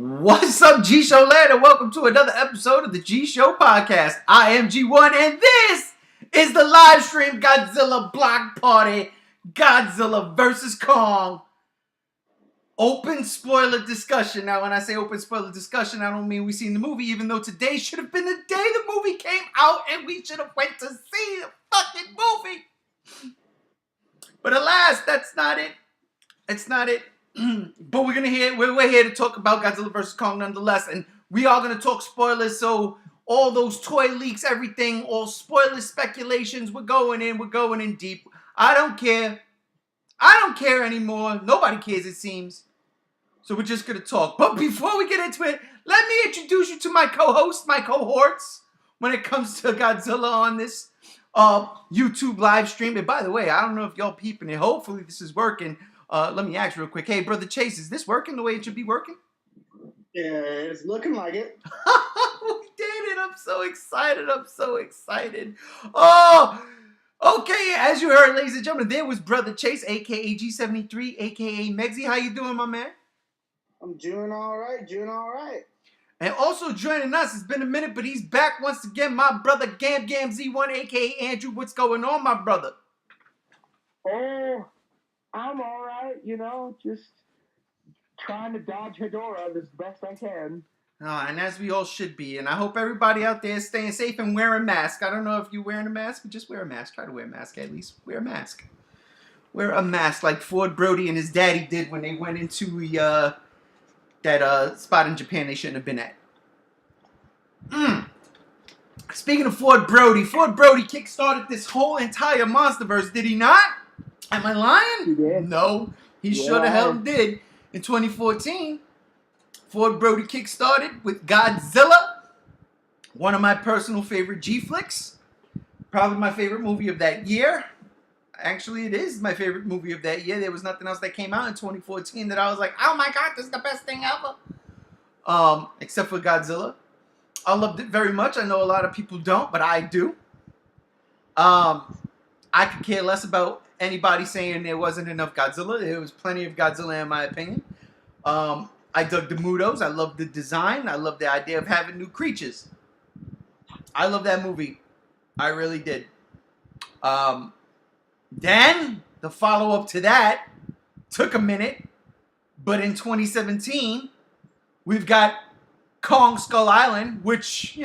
What's up, G Show land, and welcome to another episode of the G Show podcast. I am G1, and this is the live stream Godzilla block party, Godzilla versus Kong. Open spoiler discussion. Now, when I say open spoiler discussion, I don't mean we've seen the movie, even though today should have been the day the movie came out, and we should have went to see the fucking movie. But alas, that's not it. It's not it. But we're here to talk about Godzilla vs. Kong nonetheless, and we are gonna talk spoilers. So all those toy leaks, everything, all spoilers, speculations, we're going in deep. I don't care anymore. Nobody cares, it seems. So we're just gonna talk. But before we get into it, let me introduce you to my co-hosts, my cohorts, when it comes to Godzilla on this YouTube live stream. And by the way, I don't know if y'all peeping it. Hopefully this is working. Let me ask real quick. Hey, Brother Chase, is this working the way it should be working? Yeah, it's looking like it. We did it. I'm so excited. Oh, okay. As you heard, ladies and gentlemen, there was Brother Chase, a.k.a. G73, a.k.a. Megsy. How you doing, my man? I'm doing all right. And also joining us, it's been a minute, but he's back once again, my brother Gam Z1, a.k.a. Andrew. What's going on, my brother? Oh, I'm all right, just trying to dodge Hedorah as best I can. And as we all should be. And I hope everybody out there is staying safe and wearing masks. I don't know if you're wearing a mask, but just wear a mask. Try to wear a mask at least. Wear a mask. Wear a mask like Ford Brody and his daddy did when they went into that spot in Japan they shouldn't have been at. Speaking of Ford Brody kickstarted this whole entire MonsterVerse, did he not? Am I lying? He did. No, he sure the hell did. In 2014, Ford Brody kickstarted with Godzilla, one of my personal favorite G-flicks. Probably my favorite movie of that year. Actually, it is my favorite movie of that year. There was nothing else that came out in 2014 that I was like, oh my god, this is the best thing ever. Except for Godzilla. I loved it very much. I know a lot of people don't, but I do. I could care less about anybody saying there wasn't enough Godzilla. There was plenty of Godzilla in my opinion. I dug the Mutos. I loved the design. I loved the idea of having new creatures. I love that movie. I really did. Then, the follow-up to that took a minute. But in 2017, we've got Kong Skull Island, which,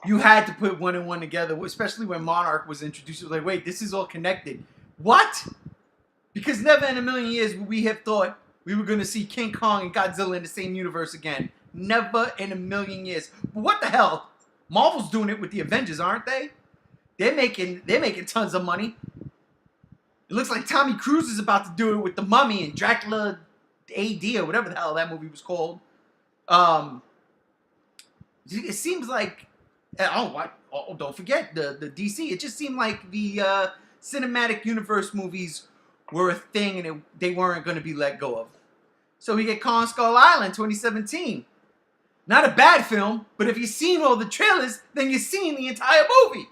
you had to put one and one together, especially when Monarch was introduced. It was like, wait, this is all connected. What? Because never in a million years would we have thought we were going to see King Kong and Godzilla in the same universe again. Never in a million years. But what the hell? Marvel's doing it with the Avengers, aren't they? They're making tons of money. It looks like Tommy Cruise is about to do it with The Mummy and Dracula AD or whatever the hell that movie was called. It seems like... don't forget the DC. It just seemed like the cinematic universe movies were a thing and they weren't going to be let go of. So we get Kong Skull Island 2017. Not a bad film, but if you've seen all the trailers, then you've seen the entire movie.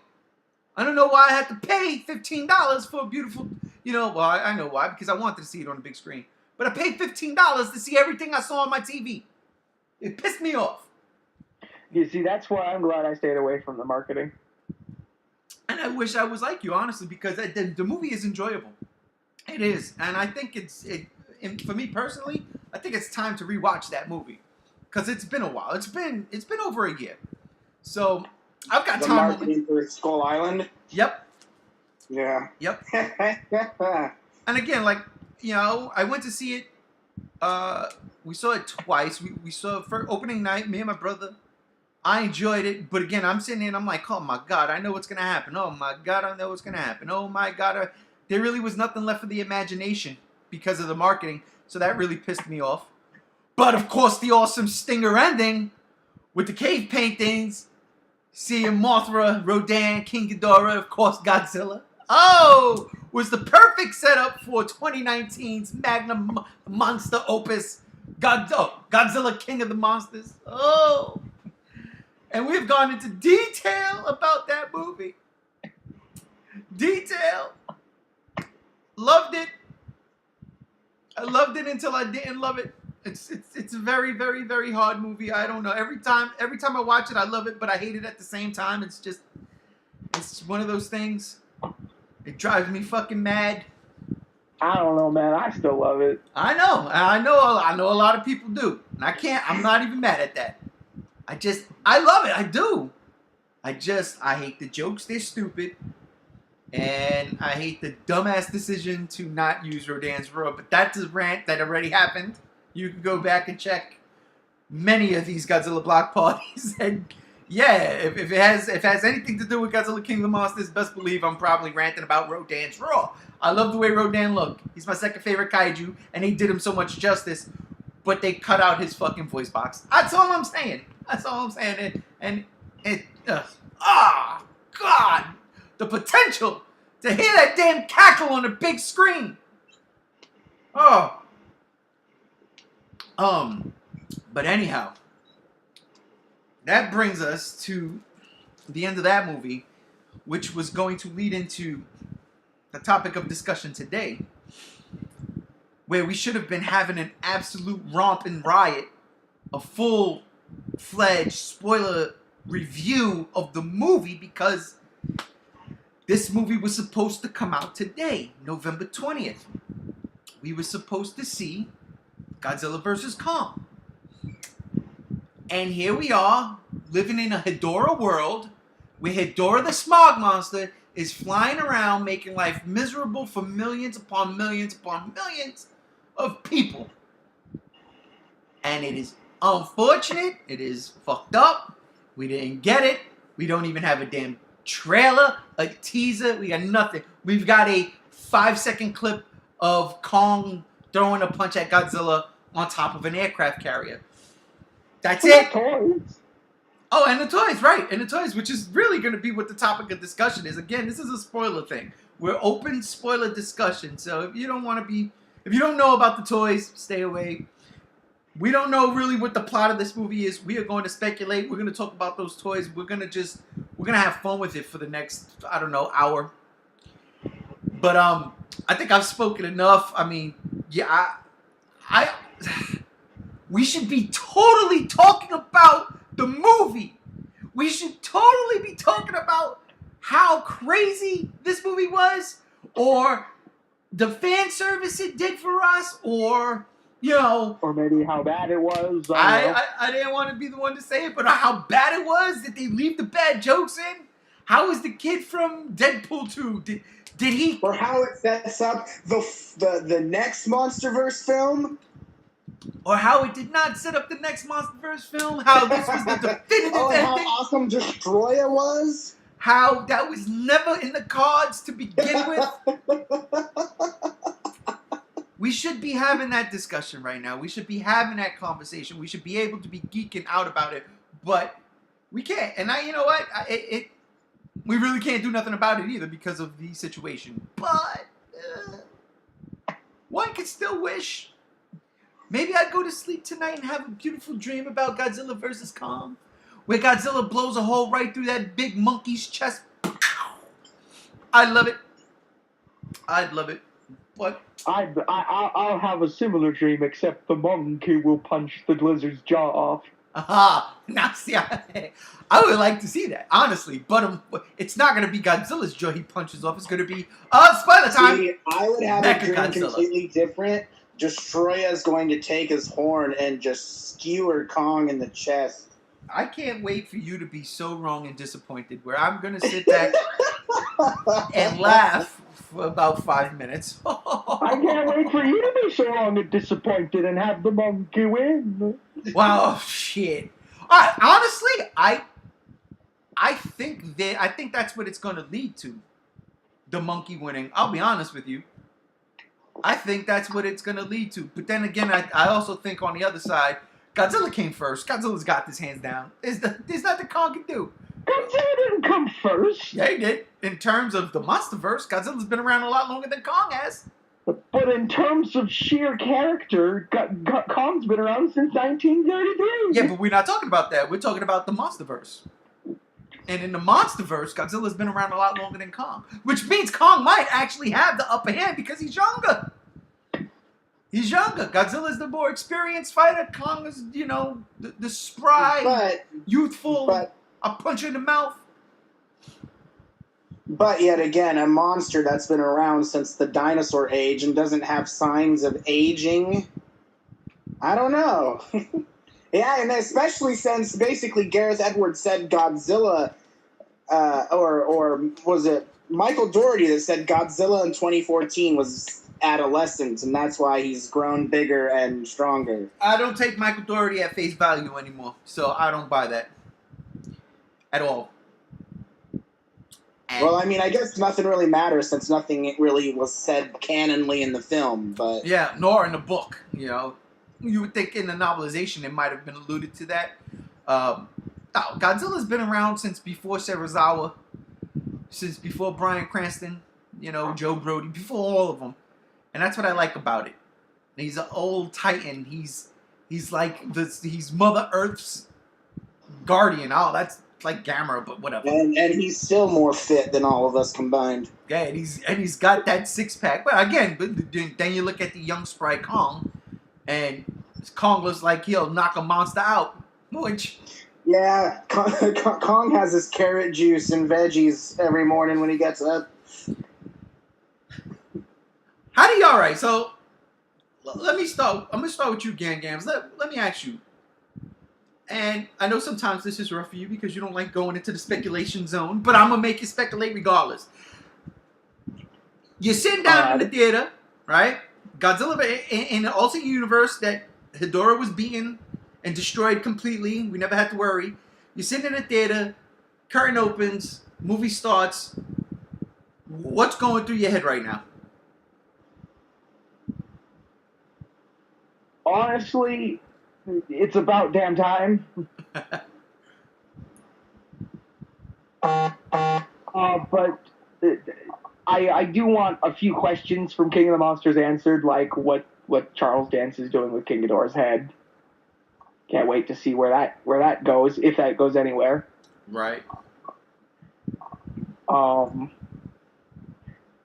I don't know why I had to pay $15 for a beautiful... I know why, because I wanted to see it on the big screen. But I paid $15 to see everything I saw on my TV. It pissed me off. You see, that's why I'm glad I stayed away from the marketing. And I wish I was like you, honestly, because the movie is enjoyable. It is. And I think for me personally, I think it's time to rewatch that movie. Because it's been a while. It's been over a year. So, I've got time. The marketing for Skull Island? Yep. Yeah. Yep. And again, I went to see it. We saw it twice. We saw it for opening night, me and my brother. I enjoyed it, but again, I'm sitting there and I'm like, oh my god, I know what's going to happen. Oh my god, I know what's going to happen. Oh my god, there really was nothing left for the imagination because of the marketing, so that really pissed me off. But of course, the awesome stinger ending with the cave paintings, seeing Mothra, Rodan, King Ghidorah, of course, Godzilla. Oh, was the perfect setup for 2019's magnum monster opus, Godzilla King of the Monsters. Oh. And we've gone into detail about that movie. Detail. Loved it. I loved it until I didn't love it. It's a very, very, very hard movie. I don't know. Every time I watch it, I love it, but I hate it at the same time. It's one of those things. It drives me fucking mad. I don't know, man. I still love it. I know a lot of people do. And I'm not even mad at that. I love it. I do. I hate the jokes. They're stupid. And I hate the dumbass decision to not use Rodan's roar. But that's a rant that already happened. You can go back and check many of these Godzilla block parties. And yeah, if it has anything to do with Godzilla King of the Monsters, best believe I'm probably ranting about Rodan's roar. I love the way Rodan looked. He's my second favorite kaiju, and they did him so much justice, but they cut out his fucking voice box. That's all I'm saying. God, the potential to hear that damn cackle on a big screen. But anyhow, that brings us to the end of that movie, which was going to lead into the topic of discussion today, where we should have been having an absolute romp and riot, a full-fledged spoiler review of the movie, because this movie was supposed to come out today, November 20th. We were supposed to see Godzilla vs. Kong. And here we are, living in a Hedorah world, where Hedorah the Smog Monster is flying around making life miserable for millions upon millions upon millions of people. And it is unfortunate. It is fucked up. We didn't get it. We don't even have a damn trailer, a teaser. We got nothing. We've got a 5-second clip of Kong throwing a punch at Godzilla on top of an aircraft carrier. That's it. Toys. Oh, and the toys, right. And the toys, which is really going to be what the topic of discussion is. Again, this is a spoiler thing. We're open spoiler discussion. So if you don't know about the toys, stay away. We don't know really what the plot of this movie is. We are going to speculate. We're going to talk about those toys. We're going to have fun with it for the next, hour. But I think I've spoken enough. I mean, yeah, we should be totally talking about the movie. We should totally be talking about how crazy this movie was, or the fan service it did for us, or or maybe how bad it was. I didn't want to be the one to say it, but how bad it was. Did they leave the bad jokes in? How was the kid from Deadpool 2? Did he? Or how it sets up the next MonsterVerse film? Or how it did not set up the next MonsterVerse film? How this was the definitive ending? How awesome Destroya was? How that was never in the cards to begin with? We should be having that discussion right now. We should be having that conversation. We should be able to be geeking out about it, but we can't. And you know what? We really can't do nothing about it either because of the situation. But one could still wish. Maybe I'd go to sleep tonight and have a beautiful dream about Godzilla vs. Kong, where Godzilla blows a hole right through that big monkey's chest. I'd love it. What? I'll have a similar dream, except the monkey will punch the lizard's jaw off. Aha! Now, see, I would like to see that, honestly. But it's not going to be Godzilla's jaw he punches off. It's going to be, spoiler time! See, I would have a dream completely different. Destroya's going to take his horn and just skewer Kong in the chest. I can't wait for you to be so wrong and disappointed, where I'm going to sit back and laugh for about 5 minutes. I can't wait for you to be so wrong and disappointed and have the monkey win. Wow, shit. Alright, honestly, I think that's what it's going to lead to. The monkey winning. I'll be honest with you. I think that's what it's going to lead to. But then again, I also think on the other side, Godzilla came first. Godzilla's got this hands down. There's nothing Kong can do. Godzilla didn't come first. Yeah, he did. In terms of the MonsterVerse, Godzilla's been around a lot longer than Kong has. But in terms of sheer character, Kong's been around since 1933. Yeah, but we're not talking about that. We're talking about the MonsterVerse. And in the MonsterVerse, Godzilla's been around a lot longer than Kong. Which means Kong might actually have the upper hand because he's younger. He's younger. Godzilla's the more experienced fighter. Kong is, the spry, youthful. A punch in the mouth. But yet again, a monster that's been around since the dinosaur age and doesn't have signs of aging. I don't know. Yeah, and especially since basically Gareth Edwards said Godzilla, or was it Michael Dougherty that said Godzilla in 2014 was adolescent, and that's why he's grown bigger and stronger. I don't take Michael Dougherty at face value anymore, so I don't buy that at all. Well, I mean, I guess nothing really matters since nothing really was said canonly in the film, but... Yeah, nor in the book, You would think in the novelization it might have been alluded to that. Godzilla's been around since before Serizawa, since before Bryan Cranston, Joe Brody, before all of them. And that's what I like about it. He's an old titan. He's like he's Mother Earth's guardian. Oh, that's like Gamera, but whatever. And he's still more fit than all of us combined. Yeah, and he's got that 6-pack. But again, then you look at the young spry Kong, and Kong looks like he'll knock a monster out. Which, yeah, Kong has his carrot juice and veggies every morning when he gets up. All right, so let me start. I'm gonna start with you, Gams. Let me ask you. And I know sometimes this is rough for you because you don't like going into the speculation zone, but I'm going to make you speculate regardless. You're sitting down in the theater, right? Godzilla in the alternate universe that Hedorah was beaten and destroyed completely. We never had to worry. You're sitting in the theater, curtain opens, movie starts. What's going through your head right now? Honestly, it's about damn time. But I do want a few questions from King of the Monsters answered, like what Charles Dance is doing with King Ghidorah's head. Can't wait to see where that goes, if that goes anywhere. Right.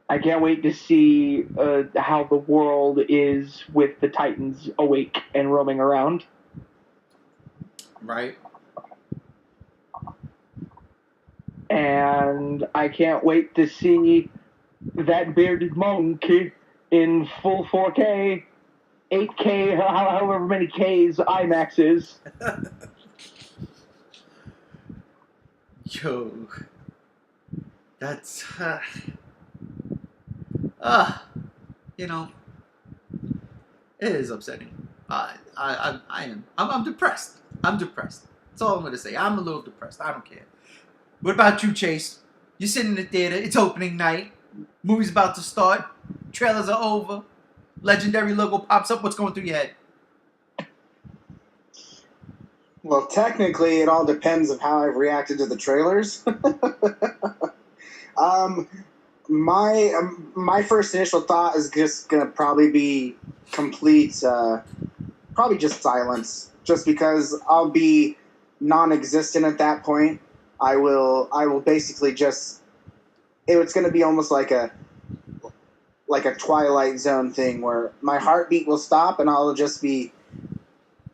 I can't wait to see how the world is with the Titans awake and roaming around. Right. And I can't wait to see that bearded monkey in full 4K, 8K, however many Ks IMAX is. Yo. That's... it is upsetting. I'm depressed. I'm depressed. That's all I'm going to say. I'm a little depressed. I don't care. What about you, Chase? You're sitting in the theater. It's opening night. Movie's about to start. Trailers are over. Legendary logo pops up. What's going through your head? Well, technically, it all depends on how I've reacted to the trailers. My first initial thought is just gonna probably be complete, probably just silence. Just because I'll be non-existent at that point. I will basically just. It's gonna be almost like a Twilight Zone thing where my heartbeat will stop and I'll just be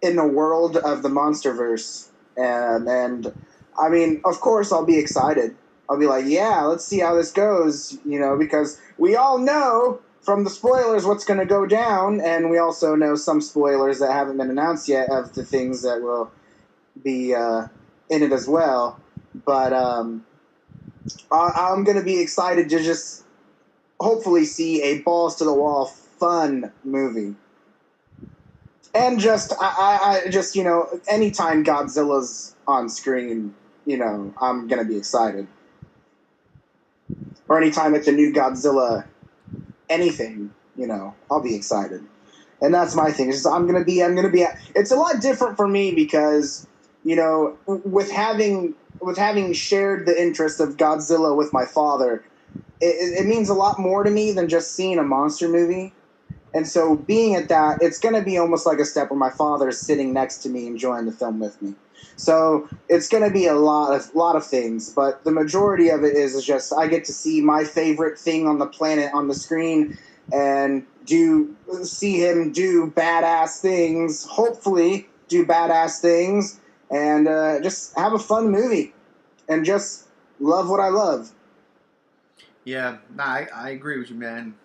in the world of the Monsterverse, and I mean, of course, I'll be excited. I'll be like, yeah, let's see how this goes, because we all know from the spoilers what's going to go down, and we also know some spoilers that haven't been announced yet of the things that will be in it as well. But I'm going to be excited to just hopefully see a balls-to-the-wall fun movie. And just, I just, anytime Godzilla's on screen, I'm going to be excited. Or anytime it's a new Godzilla, anything, I'll be excited. And that's my thing. It's I'm gonna be. It's a lot different for me because, with having shared the interest of Godzilla with my father, it means a lot more to me than just seeing a monster movie. And so being at that, it's gonna be almost like a step where my father is sitting next to me enjoying the film with me. So it's going to be a lot of things, but the majority of it is just I get to see my favorite thing on the planet on the screen, and see him do badass things. Hopefully, do badass things, and just have a fun movie, and just love what I love. Yeah, nah, I agree with you, man.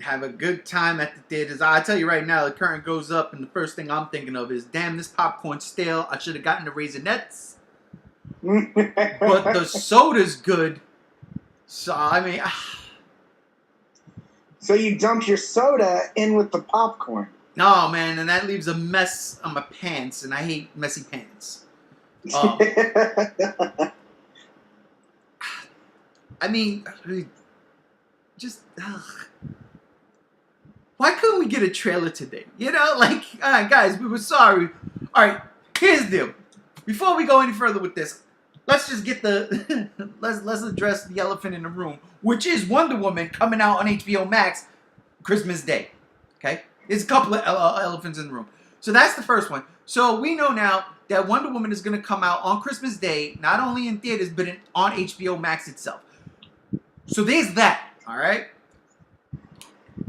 Have a good time at the theaters. I tell you right now, the curtain goes up, and the first thing I'm thinking of is, damn, this popcorn's stale. I should have gotten the Raisinets. But the soda's good. So, I mean... So you dump your soda in with the popcorn. No, man, and that leaves a mess on my pants, and I hate messy pants. I mean, just... Why couldn't we get a trailer today? You know, like, all right, guys, we were sorry. All right, here's the deal. Before we go any further with this, let's just get the let's address the elephant in the room, which is Wonder Woman coming out on HBO Max Christmas Day. Okay, there's a couple of elephants in the room. So that's the first one. So we know now that Wonder Woman is going to come out on Christmas Day, not only in theaters but on HBO Max itself. So there's that. All right.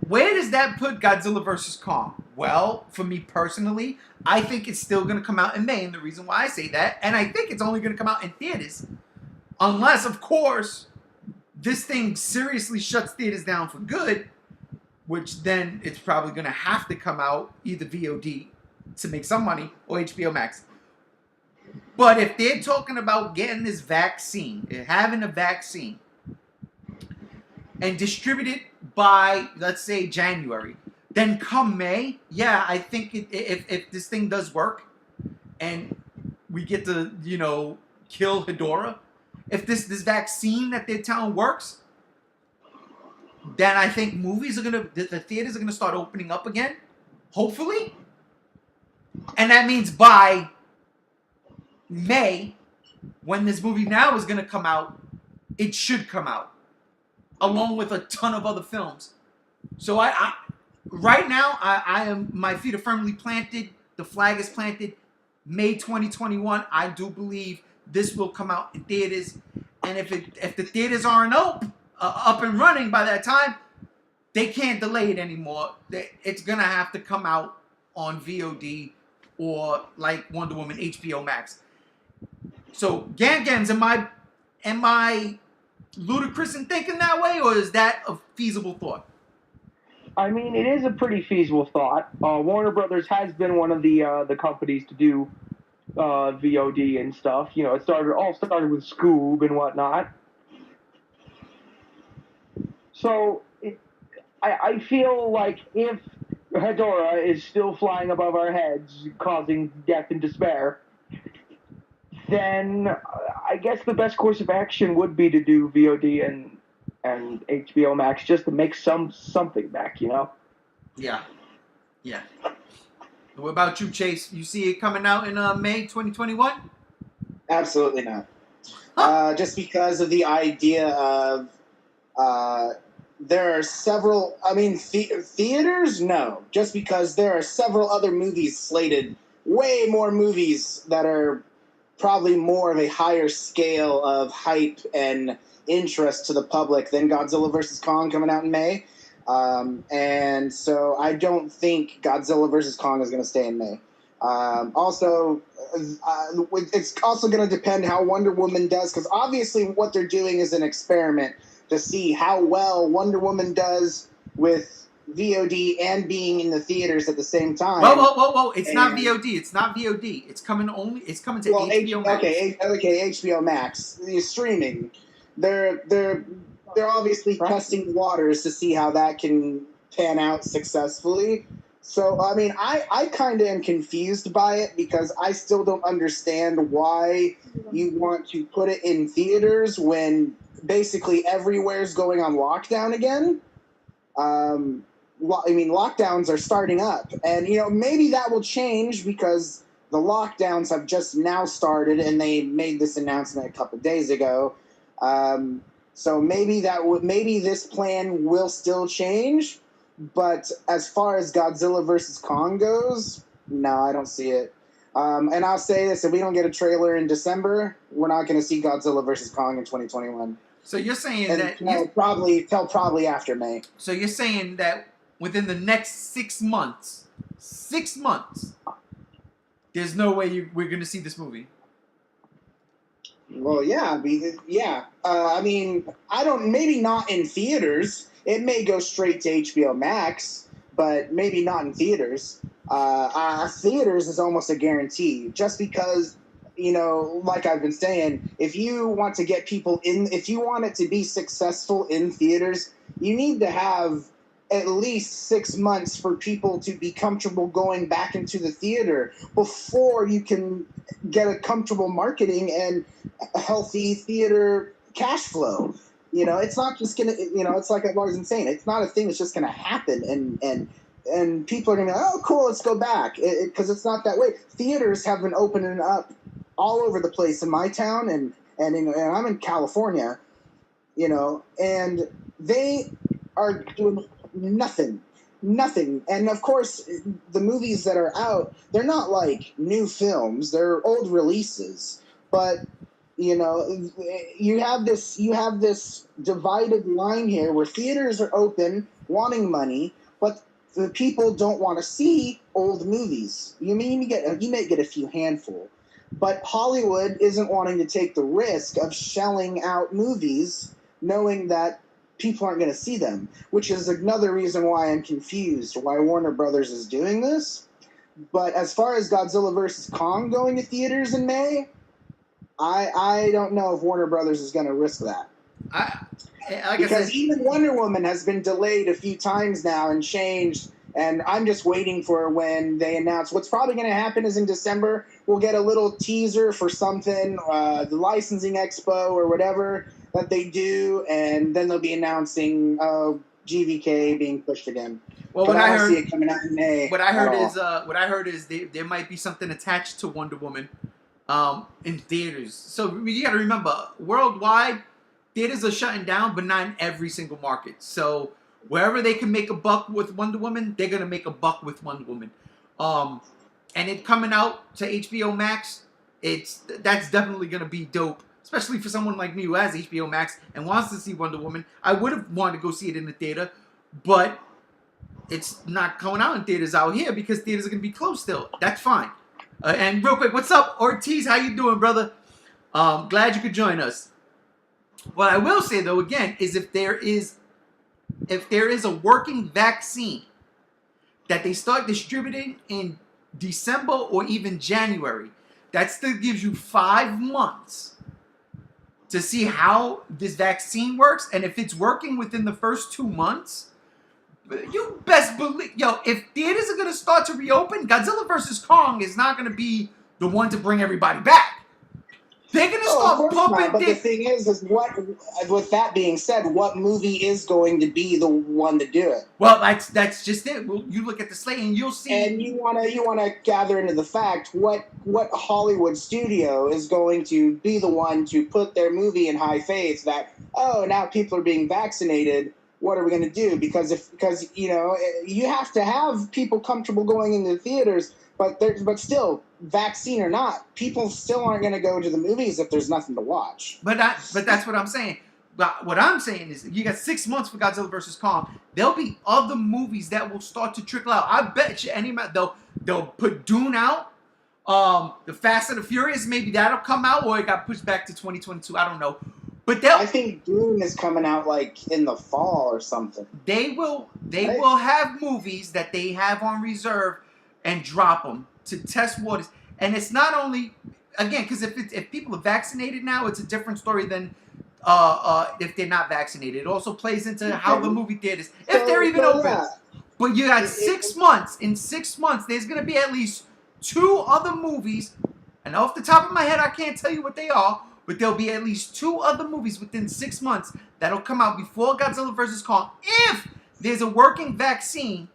Where does that put Godzilla vs. Kong? Well, for me personally, I think it's still going to come out in May, and the reason why I say that, and I think it's only going to come out in theaters, unless, of course, this thing seriously shuts theaters down for good, which then it's probably going to have to come out either VOD to make some money or HBO Max. But if they're talking about getting this vaccine, having a vaccine, and distribute it by, let's say, January, then come May, yeah, I think if this thing does work and we get to, kill Hedorah, if this vaccine that they're telling works, then I think the theaters are going to start opening up again, hopefully. And that means by May, when this movie now is going to come out, it should come out, along with a ton of other films. So I right now, my feet are firmly planted. The flag is planted. May 2021, I do believe this will come out in theaters. And if the theaters aren't up and running by that time, they can't delay it anymore. It's going to have to come out on VOD or, like Wonder Woman, HBO Max. So, Gams, am I ludicrous in thinking that way, or is that a feasible thought? I mean, it is a pretty feasible thought. Warner Brothers has been one of the companies to do VOD and stuff. It started with Scoob and whatnot. So I feel like if Hedorah is still flying above our heads, causing death and despair, then I guess the best course of action would be to do VOD and HBO Max, just to make something back, Yeah. What about you, Chase? You see it coming out in May 2021? Absolutely not. Huh? Just because of the idea of there are several. I mean, theaters, no. Just because there are several other movies slated, way more movies that are probably more of a higher scale of hype and interest to the public than Godzilla vs. Kong coming out in May. And so I don't think Godzilla vs. Kong is going to stay in May. Also, it's also going to depend how Wonder Woman does, because obviously what they're doing is an experiment to see how well Wonder Woman does with VOD and being in the theaters at the same time. Whoa! It's not VOD. It's not VOD. It's coming to HBO Max. Okay, HBO Max. The streaming. They're obviously testing the waters to see how that can pan out successfully. So, I mean, I kind of am confused by it, because I still don't understand why you want to put it in theaters when basically everywhere's going on lockdown again. Lockdowns are starting up, and maybe that will change because the lockdowns have just now started, and they made this announcement a couple days ago. So maybe this plan will still change, but as far as Godzilla vs. Kong goes, no, I don't see it. And I'll say this: if we don't get a trailer in December, we're not going to see Godzilla vs. Kong in 2021. So you're saying that probably after May. So you're saying that within the next 6 months, there's no way we're going to see this movie. Well, yeah, I mean, maybe not in theaters. It may go straight to HBO Max, but maybe not in theaters. Theaters is almost a guarantee, just because, like I've been saying, if you want to get people in, if you want it to be successful in theaters, you need to have at least 6 months for people to be comfortable going back into the theater before you can get a comfortable marketing and a healthy theater cash flow. It's not just gonna. It's like Lars was saying. It's not a thing that's just gonna happen, and people are gonna be like, oh, cool, let's go back, because it's not that way. Theaters have been opening up all over the place in my town, and I'm in California, and they are doing nothing. And of course, the movies that are out, they're not like new films; they're old releases. But you have this divided line here where theaters are open, wanting money, but the people don't want to see old movies. You may get a few handful, but Hollywood isn't wanting to take the risk of shelling out movies, knowing that people aren't going to see them, which is another reason why I'm confused why Warner Brothers is doing this. But as far as Godzilla vs. Kong going to theaters in May, I don't know if Warner Brothers is going to risk that. Because even Wonder Woman has been delayed a few times now and changed, and I'm just waiting for when they announce. What's probably going to happen is in December, we'll get a little teaser for something, the licensing expo or whatever that they do, and then they'll be announcing GVK being pushed again. Well, what I heard, see it coming out in May. What I heard is there might be something attached to Wonder Woman in theaters. So you got to remember, worldwide, theaters are shutting down, but not in every single market. So wherever they can make a buck with Wonder Woman, they're gonna make a buck with Wonder Woman. And it coming out to HBO Max, that's definitely gonna be dope. Especially for someone like me who has HBO Max and wants to see Wonder Woman. I would have wanted to go see it in the theater, but it's not coming out in theaters out here because theaters are going to be closed still. That's fine. And real quick, what's up, Ortiz? How you doing, brother? Glad you could join us. What I will say, though, again, is if there is a working vaccine that they start distributing in December or even January, that still gives you 5 months to see how this vaccine works, and if it's working within the first 2 months, you best believe, if theaters are going to start to reopen, Godzilla vs. Kong is not going to be the one to bring everybody back. They're going to start pumping. But the thing is with that being said, what movie is going to be the one to do it? Well, that's just it. Well, you look at the slate and you'll see. And you wanna gather into the fact what Hollywood studio is going to be the one to put their movie in high faith that, oh, now people are being vaccinated. What are we going to do? Because you have to have people comfortable going into the theaters, but still, vaccine or not, people still aren't going to go to the movies if there's nothing to watch. But that's what I'm saying. But what I'm saying is, you got 6 months for Godzilla vs. Kong. There'll be other movies that will start to trickle out. I bet you they'll put Dune out. The Fast and the Furious, maybe that'll come out, or it got pushed back to 2022. I don't know. But I think Dune is coming out like in the fall or something. They will have movies that they have on reserve and drop them to test waters. And it's not only, again, because if people are vaccinated now, it's a different story than if they're not vaccinated. It also plays into how the movie theaters, if they're even open. Yeah. But you got 6 months. In 6 months, there's going to be at least 2 other movies. And off the top of my head, I can't tell you what they are. But there'll be at least 2 other movies within 6 months that'll come out before Godzilla vs. Kong. If there's a working vaccine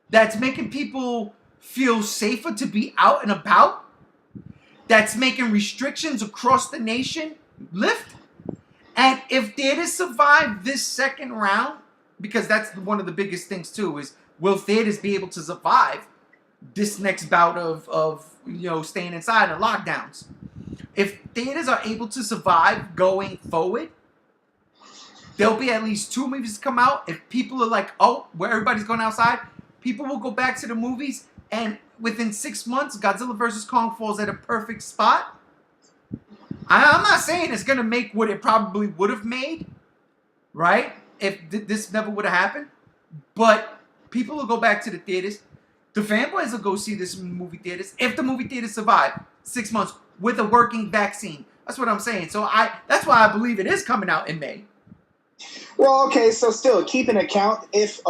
that's making people feel safer to be out and about, that's making restrictions across the nation lift, and if theaters survive this second round, because that's one of the biggest things too, is will theaters be able to survive this next bout of staying inside and lockdowns? If theaters are able to survive going forward, there'll be at least 2 movies come out. If people are like, oh, where everybody's going outside, people will go back to the movies, and within 6 months, Godzilla vs. Kong falls at a perfect spot. I'm not saying it's going to make what it probably would have made, right? If this never would have happened. But people will go back to the theaters. The fanboys will go see this in movie theaters if the movie theaters survive 6 months with a working vaccine. That's what I'm saying. So that's why I believe it is coming out in May. Well, okay, so still keep an account if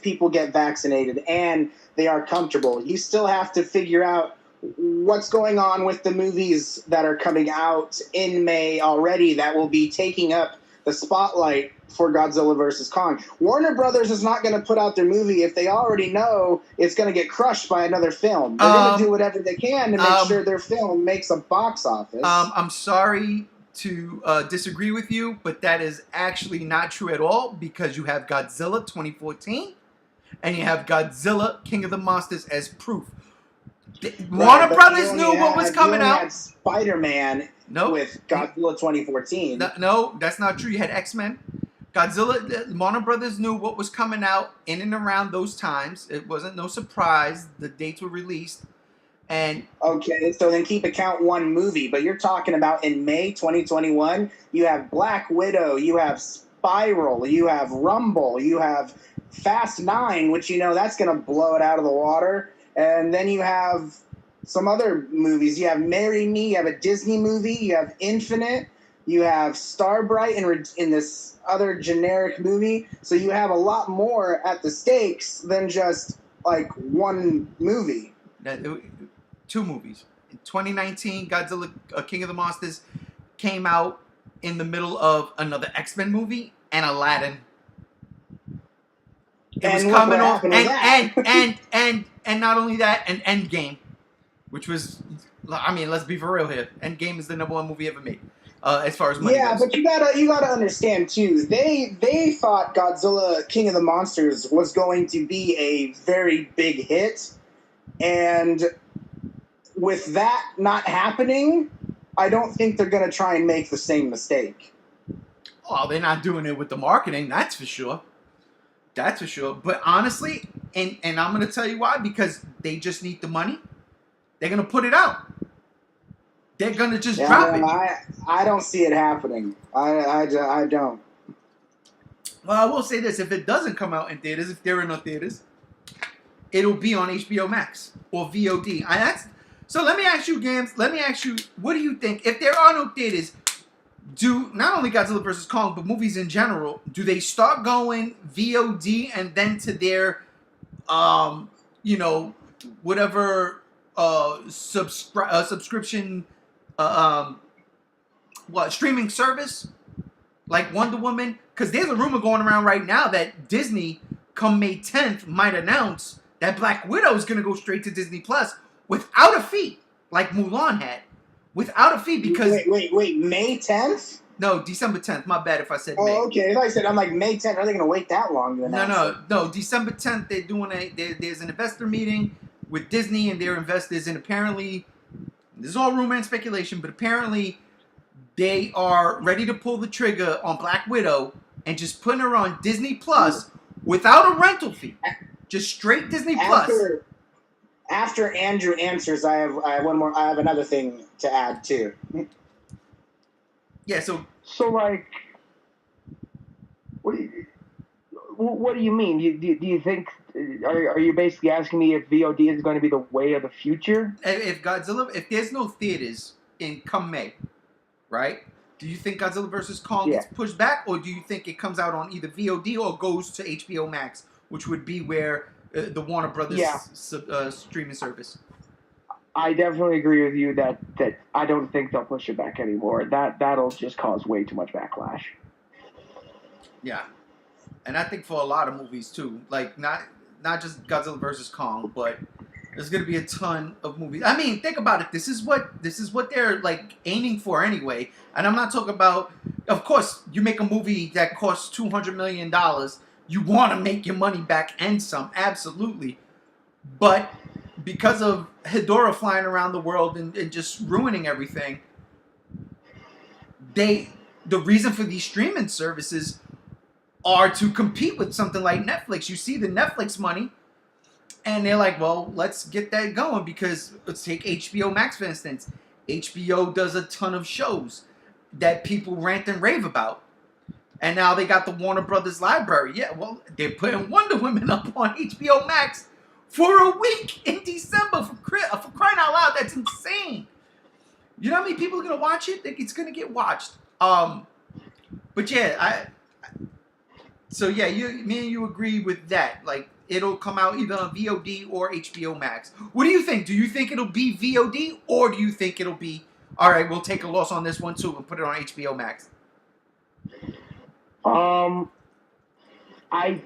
people get vaccinated and they are comfortable, you still have to figure out what's going on with the movies that are coming out in May already that will be taking up the spotlight for Godzilla vs. Kong. Warner Brothers is not going to put out their movie if they already know it's going to get crushed by another film. They're going to do whatever they can to make sure their film makes a box office. I'm sorry to disagree with you, but that is actually not true at all, because you have Godzilla 2014 and you have Godzilla King of the Monsters as proof. Warner Brothers knew what was coming out. Had Spider-Man with Godzilla 2014. No, that's not true. You had X-Men. Godzilla, Warner Brothers knew what was coming out in and around those times. It wasn't no surprise. The dates were released. And okay, so then keep account one movie. But you're talking about in May 2021, you have Black Widow, you have Spiral, you have Rumble, you have Fast 9, which that's going to blow it out of the water. And then you have some other movies. You have Marry Me, you have a Disney movie, you have Infinite, you have Starbright in this other generic movie. So you have a lot more at the stakes than just like one movie. 2 movies. In 2019, Godzilla King of the Monsters came out in the middle of another X-Men movie and Aladdin. It was coming off, and not only that, an Endgame, which was, I mean, let's be for real here. Endgame is the #1 movie ever made, as far as money goes. But you gotta understand too. They thought Godzilla King of the Monsters was going to be a very big hit, and with that not happening, I don't think they're gonna try and make the same mistake. Well, they're not doing it with the marketing, that's for sure. That's for sure. But honestly, and I'm going to tell you why, because they just need the money. They're going to put it out. They're going to just drop it. I don't see it happening. I don't. Well, I will say this. If it doesn't come out in theaters, if there are no theaters, it'll be on HBO Max or VOD. So let me ask you, Gams, what do you think? If there are no theaters, do not only Godzilla vs. Kong, but movies in general, do they start going VOD and then to their, whatever subscription, streaming service, like Wonder Woman? Because there's a rumor going around right now that Disney, come May 10th, might announce that Black Widow is going to go straight to Disney Plus without a fee, like Mulan had. Without a fee, because... Wait, May 10th? No, December 10th. My bad if I said May. Oh, okay. I'm like, May 10th, are they going to wait that long to announce it? No. December 10th, they're doing there's an investor meeting with Disney and their investors, and apparently, this is all rumor and speculation, but apparently they are ready to pull the trigger on Black Widow and just putting her on Disney Plus without a rental fee. Just straight Disney Plus. After Andrew answers, I have one more. I have another thing to add too. Yeah. So like, what do you mean? Do you think? Are you basically asking me if VOD is going to be the way of the future? If there's no theaters in come May, right? Do you think Godzilla vs. Kong gets pushed back, or do you think it comes out on either VOD or goes to HBO Max, which would be where the Warner Brothers streaming service? I definitely agree with you that I don't think they'll push it back anymore. That'll just cause way too much backlash. Yeah, and I think for a lot of movies too, like not just Godzilla vs. Kong, but there's gonna be a ton of movies. I mean, think about it. This is what they're like aiming for anyway. And I'm not talking about. Of course, you make a movie that costs $200 million. You want to make your money back and some, absolutely. But because of Hedorah flying around the world and just ruining everything, the reason for these streaming services are to compete with something like Netflix. You see the Netflix money, and they're like, well, let's get that going, because let's take HBO Max, for instance. HBO does a ton of shows that people rant and rave about. And now they got the Warner Brothers library. Yeah, well, they're putting Wonder Woman up on HBO Max for a week in December. For crying out loud, that's insane. You know how many people are going to watch it? It's going to get watched. But yeah, so yeah, me and you agree with that. Like, it'll come out either on VOD or HBO Max. What do you think? Do you think it'll be VOD, or do you think it'll be, all right, we'll take a loss on this one too and put it on HBO Max? I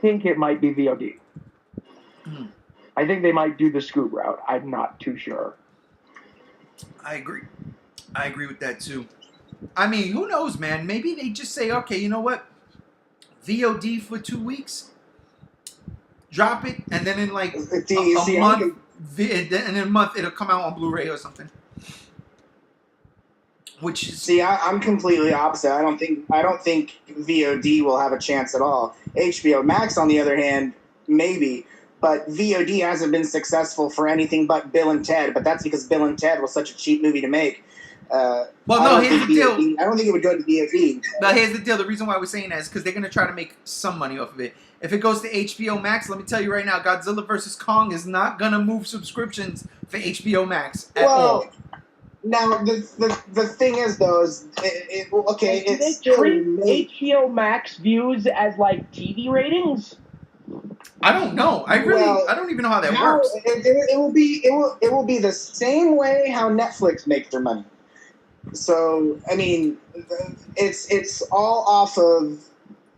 think it might be VOD. I think they might do the Scoob route. I'm not too sure. I agree with that too. I mean, who knows, man? Maybe they just say, okay, you know what? VOD for 2 weeks, drop it, and then in like a month, and in a month it'll come out on Blu-ray or something. Which is, I'm completely opposite. I don't think VOD will have a chance at all. HBO Max, on the other hand, maybe, but VOD hasn't been successful for anything but Bill and Ted. But that's because Bill and Ted was such a cheap movie to make. Well, no, here's the deal. I don't think it would go to VOD. But here's the deal. The reason why we're saying that is because they're going to try to make some money off of it. If it goes to HBO Max, let me tell you right now, Godzilla vs. Kong is not going to move subscriptions for HBO Max at all. Now, the thing is, though, is okay. Do they treat HBO Max views as like TV ratings? I don't know. I don't even know how that works. It will be the same way how Netflix makes their money. So, I mean, it's all off of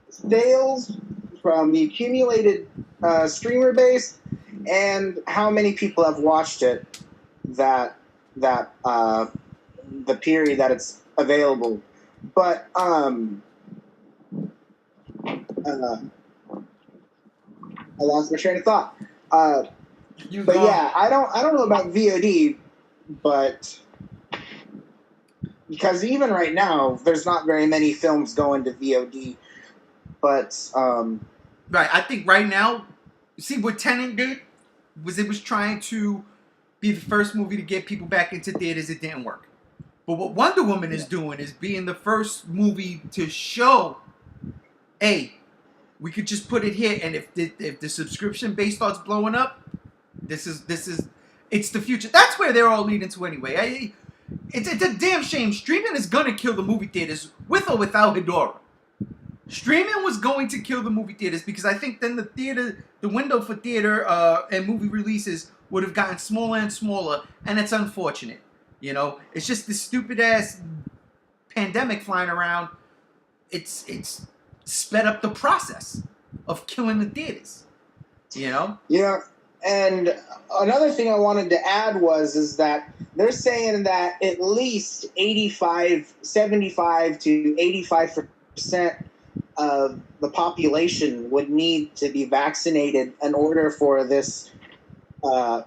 sales from the accumulated streamer base and how many people have watched it that the period that it's available. But I lost my train of thought. Yeah, I don't know about VOD, but because even right now there's not very many films going to VOD. But right, I think right now, see what Tenet did was it was trying to be the first movie to get people back into theaters. It didn't work. But what Wonder Woman is doing is being the first movie to show, hey, we could just put it here, and if the subscription base starts blowing up, it's the future. That's where they're all leading to anyway. It's a damn shame. Streaming is gonna kill the movie theaters with or without Hedora. Streaming was going to kill the movie theaters because I think then the window for theater and movie releases would have gotten smaller and smaller, and it's unfortunate. You know, it's just this stupid ass pandemic flying around. It's sped up the process of killing the theaters. You know? Yeah. And another thing I wanted to add is that they're saying that at least 75 to 85% of the population would need to be vaccinated in order for this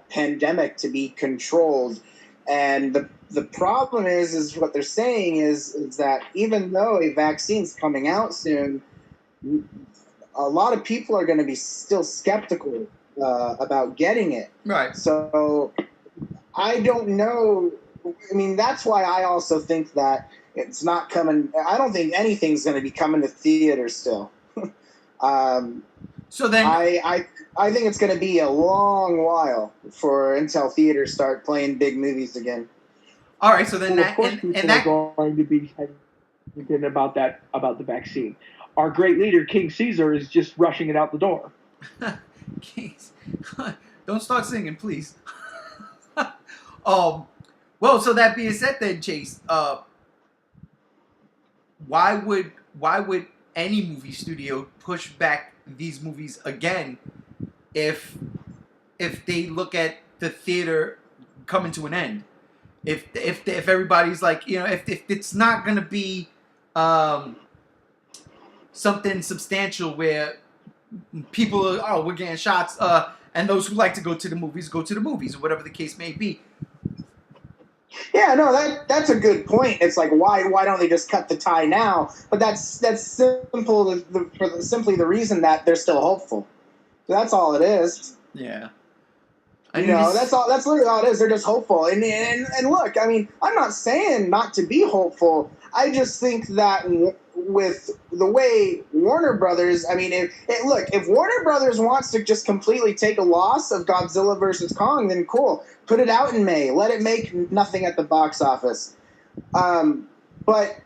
pandemic to be controlled. And the problem is what they're saying is that even though a vaccine's coming out soon, a lot of people are going to be still skeptical about getting it. Right. So I don't know. I mean, that's why I also think that it's not coming. I don't think anything's going to be coming to theaters still. So then, I think it's going to be a long while until theaters start playing big movies again. All right. So then, of course, people are going to be thinking about the vaccine. Our great leader, King Caesar, is just rushing it out the door. Don't start singing, please. Well, so that being said, then Chase, why would any movie studio push back these movies again if they look at the theater coming to an end? If everybody's like, you know, if it's not gonna be something substantial where people are, we're getting shots, and those who like to go to the movies, or whatever the case may be. Yeah, no, that's a good point. It's like why don't they just cut the tie now? But that's simple simply the reason that they're still hopeful. That's all it is. Yeah. That's all. That's literally all it is. They're just hopeful. And look, I mean, I'm not saying not to be hopeful. I just think that with the way Warner Brothers, I mean, if Warner Brothers wants to just completely take a loss of Godzilla versus Kong, then cool. Put it out in May. Let it make nothing at the box office. But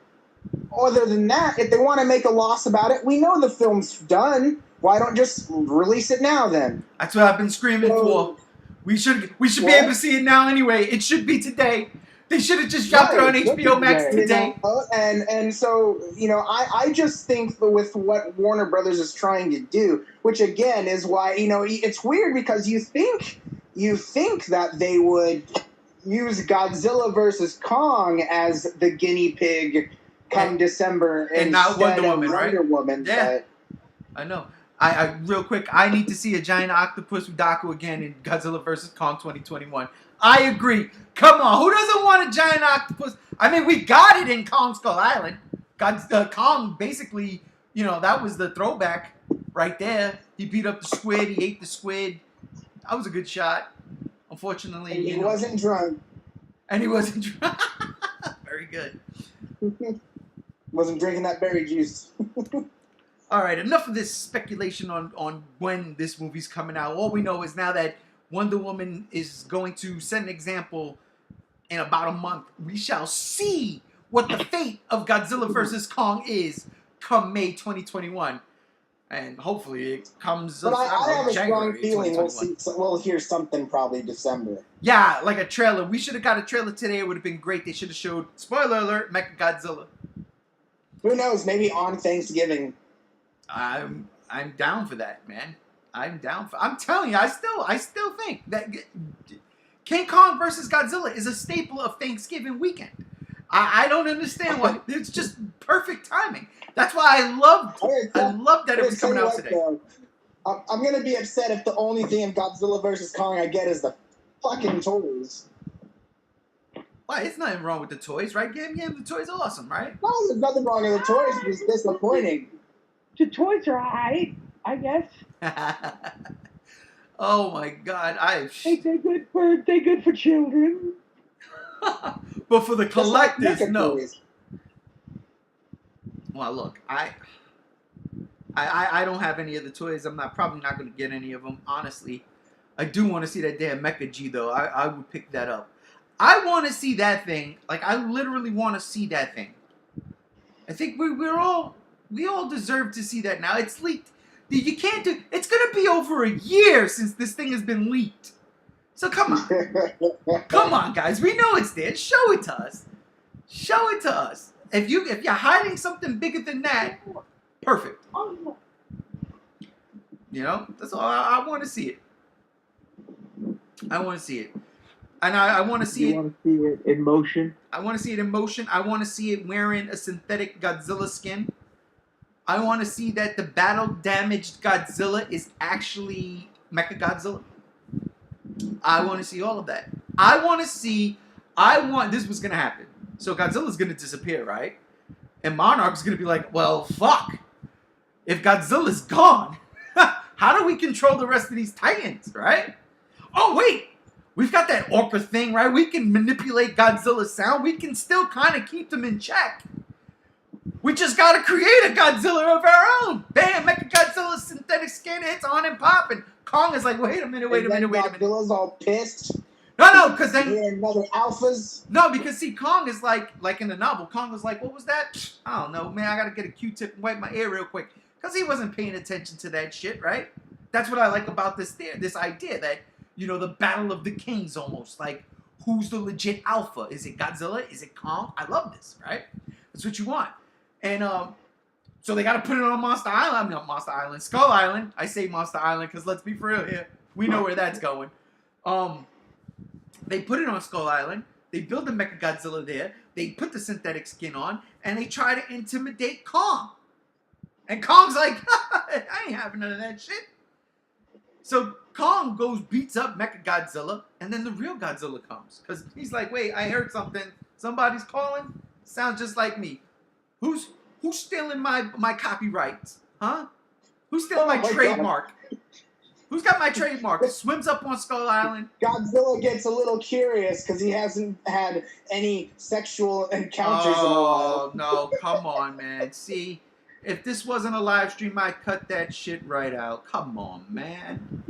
other than that, if they want to make a loss about it, we know the film's done. Why don't just release it now then? That's what I've been screaming for. We should be able to see it now anyway. It should be today. They should have just dropped it on HBO Max today. And so, I just think that with what Warner Brothers is trying to do, which again is why, it's weird because you think that they would use Godzilla versus Kong as the guinea pig come December and not Wonder Woman, right? Wonder Woman, yeah. I know. I real quick, I need to see a giant octopus Udaku again in Godzilla vs. Kong 2021. I agree. Come on, who doesn't want a giant octopus? I mean, we got it in Kong Skull Island. Kong basically, that was the throwback right there. He beat up the squid. He ate the squid. That was a good shot. Unfortunately, and he wasn't drunk. And he wasn't drunk. Very good. Wasn't drinking that berry juice. All right, enough of this speculation on when this movie's coming out. All we know is now that Wonder Woman is going to set an example in about a month. We shall see what the fate of Godzilla vs. Kong is come May 2021. And hopefully it comes but I have a strong feeling we'll hear something probably December. Yeah, like a trailer. We should have got a trailer today. It would have been great. They should have showed, spoiler alert, Mechagodzilla. Who knows? Maybe on Thanksgiving. I'm down for that, man. I'm telling you, I still think that King Kong versus Godzilla is a staple of Thanksgiving weekend. I don't understand why. It's just perfect timing. That's why I loved that it was coming out today. I'm gonna be upset if the only thing in Godzilla versus Kong I get is the fucking toys. Why? It's nothing wrong with the toys, right? The toys are awesome, right? No, there's nothing wrong with the toys. It's just disappointing. The toys are alright, I guess. Oh my God! They're good for children. But for the collectors, no. Well, look, I don't have any of the toys. I'm probably not going to get any of them. Honestly, I do want to see that damn Mecha G though. I would pick that up. I want to see that thing. Like I literally want to see that thing. I think we all deserve to see that now. It's leaked. You can't do. It's gonna be over a year since this thing has been leaked. So come on, come on, guys. We know it's there. Show it to us. Show it to us. If you're hiding something bigger than that, perfect. That's all. I want to see it. I want to see it, and I want to see it. You want to see it in motion? I want to see it in motion. I want to see it wearing a synthetic Godzilla skin. I want to see that the battle-damaged Godzilla is actually Mechagodzilla. I want to see all of that. This was going to happen. So Godzilla's going to disappear, right? And Monarch's going to be like, well, fuck. If Godzilla's gone, how do we control the rest of these Titans, right? Oh, wait. We've got that Orca thing, right? We can manipulate Godzilla's sound. We can still kind of keep them in check. We just gotta create a Godzilla of our own. Bam, Mechagodzilla's synthetic skin hits on and pop, and Kong is like, wait a minute. Godzilla's all pissed. No, because then another alphas. No, because see, Kong is like in the novel, Kong was like, what was that? I don't know, man. I gotta get a Q-tip and wipe my ear real quick, because he wasn't paying attention to that shit, right? That's what I like about this idea that the battle of the kings almost, like who's the legit alpha? Is it Godzilla? Is it Kong? I love this, right? That's what you want. And so they got to put it on Monster Island. Not Monster Island, Skull Island. I say Monster Island because let's be for real here. We know where that's going. They put it on Skull Island. They build the Mechagodzilla there. They put the synthetic skin on, and they try to intimidate Kong. And Kong's like, I ain't having none of that shit. So Kong goes, beats up Mechagodzilla, and then the real Godzilla comes. Because he's like, wait, I heard something. Somebody's calling. Sounds just like me. Who's stealing my copyrights? Huh? Who's stealing my trademark? God. Who's got my trademark? Swims up on Skull Island. Godzilla gets a little curious because he hasn't had any sexual encounters in a while. Oh, no. Come on, man. See, if this wasn't a live stream, I'd cut that shit right out. Come on, man.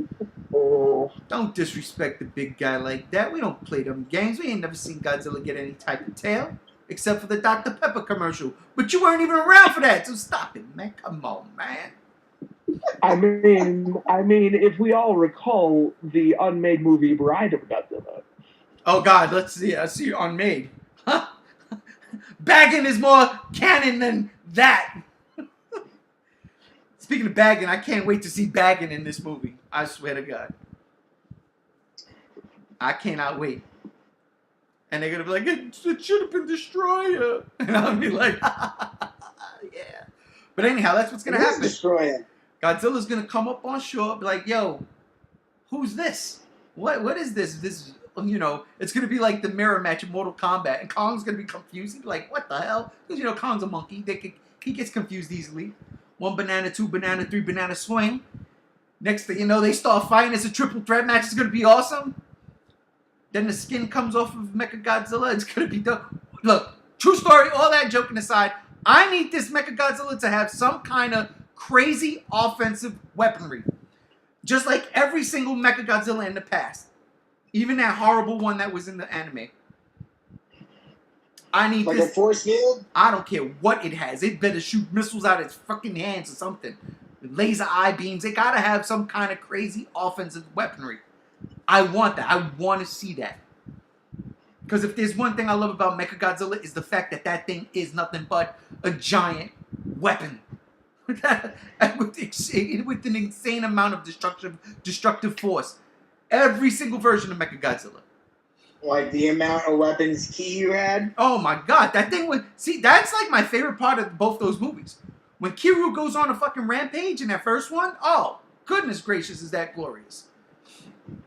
Oh. Don't disrespect the big guy like that. We don't play them games. We ain't never seen Godzilla get any type of tail. Except for the Dr. Pepper commercial. But you weren't even around for that, so stop it, man. Come on, man. I mean, if we all recall the unmade movie Bride of Godzilla. Oh God, let's see. I see unmade. Bagging is more canon than that. Speaking of bagging, I can't wait to see bagging in this movie. I swear to God. I cannot wait. And they're gonna be like, it should have been Destroyer. And I'll be like, yeah. But anyhow, that's what's gonna happen. Destroyer. Godzilla's gonna come up on shore, be like, yo, who's this? What is this? This, you know, it's gonna be like the mirror match in Mortal Kombat, and Kong's gonna be confused. He'd be like, what the hell? Because you know, Kong's a monkey. He gets confused easily. 1 banana, 2 banana, 3 banana swing. Next thing you know, they start fighting. It's a triple threat match. It's gonna be awesome. Then the skin comes off of Mechagodzilla. It's gonna be done. Look, true story. All that joking aside, I need this Mechagodzilla to have some kind of crazy offensive weaponry. Just like every single Mechagodzilla in the past. Even that horrible one that was in the anime. I need like this. A force field? I don't care what it has. It better shoot missiles out of its fucking hands or something. Laser eye beams. They gotta have some kind of crazy offensive weaponry. I want that. I want to see that. Because if there's one thing I love about Mechagodzilla is the fact that that thing is nothing but a giant weapon. with an insane amount of destructive force. Every single version of Mechagodzilla. Like the amount of weapons Ki you had? Oh my God, that thing was... See, that's like my favorite part of both those movies. When Kiryu goes on a fucking rampage in that first one, oh, goodness gracious, is that glorious.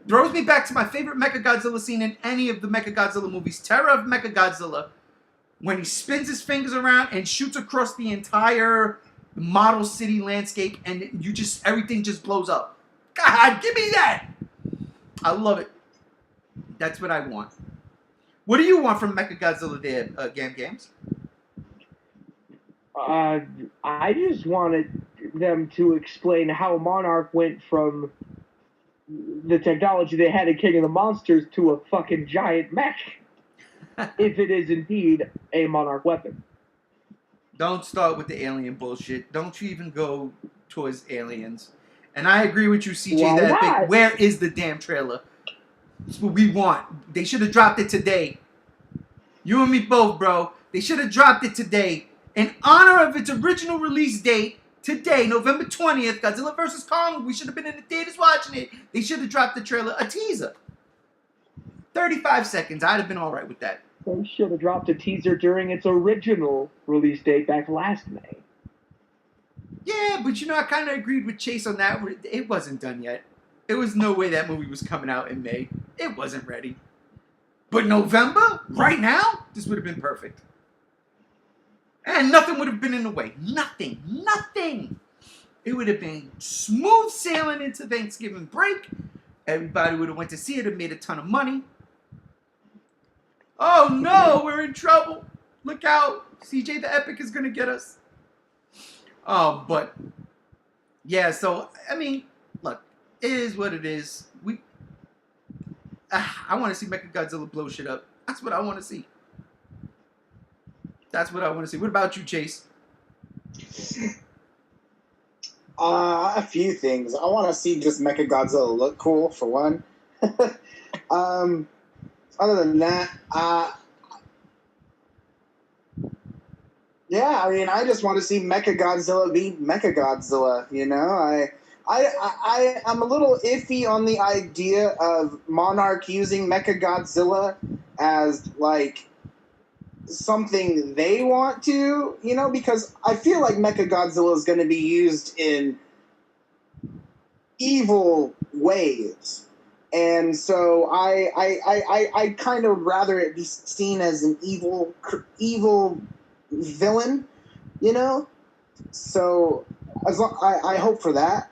Throws me back to my favorite Mechagodzilla scene in any of the Mechagodzilla movies. Terror of Mechagodzilla, when he spins his fingers around and shoots across the entire model city landscape and everything just blows up. God, give me that! I love it. That's what I want. What do you want from Mechagodzilla there, Games? I just wanted them to explain how Monarch went from the technology they had in King of the Monsters to a fucking giant mech. If it is indeed a Monarch weapon. Don't start with the alien bullshit. Don't you even go towards aliens. And I agree with you, CJ. Why that I not? think, where is the damn trailer? That's what we want. They should have dropped it today. You and me both, bro. They should have dropped it today. In honor of its original release date, today, November 20th, Godzilla vs. Kong, we should have been in the theaters watching it. They should have dropped the trailer, a teaser. 35 seconds. I'd have been all right with that. They should have dropped a teaser during its original release date back last May. Yeah, but you know, I kind of agreed with Chase on that. It wasn't done yet. There was no way that movie was coming out in May. It wasn't ready. But November? Right now? This would have been perfect. And nothing would have been in the way. Nothing. Nothing. It would have been smooth sailing into Thanksgiving break. Everybody would have went to see it and made a ton of money. Oh no, we're in trouble. Look out. CJ the Epic is going to get us. But, yeah, so, I mean, look, it is what it is. I want to see Mechagodzilla blow shit up. That's what I want to see. That's what I want to see. What about you, Chase? A few things. I want to see just Mechagodzilla look cool, for one. Other than that, yeah, I mean, I just want to see Mechagodzilla be Mechagodzilla, you know? I'm a little iffy on the idea of Monarch using Mechagodzilla as, like, something they want to, you know, because I feel like Mechagodzilla is going to be used in evil ways. And so I kind of rather it be seen as an evil villain, you know. So I hope for that.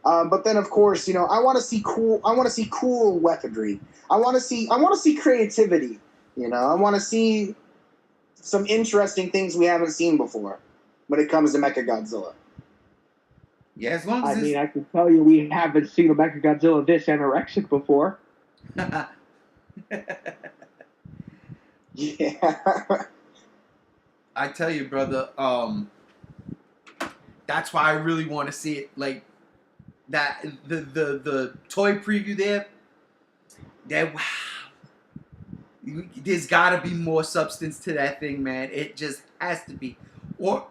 But then, of course, I want to see cool weaponry. I want to see creativity. I want to see some interesting things we haven't seen before when it comes to Mechagodzilla. Yeah, as long as I can tell you we haven't seen a Mechagodzilla this anorexic before. Yeah. I tell you, brother, that's why I really want to see it. Like that, the toy preview there. That wow, there's got to be more substance to that thing, man. It just has to be, or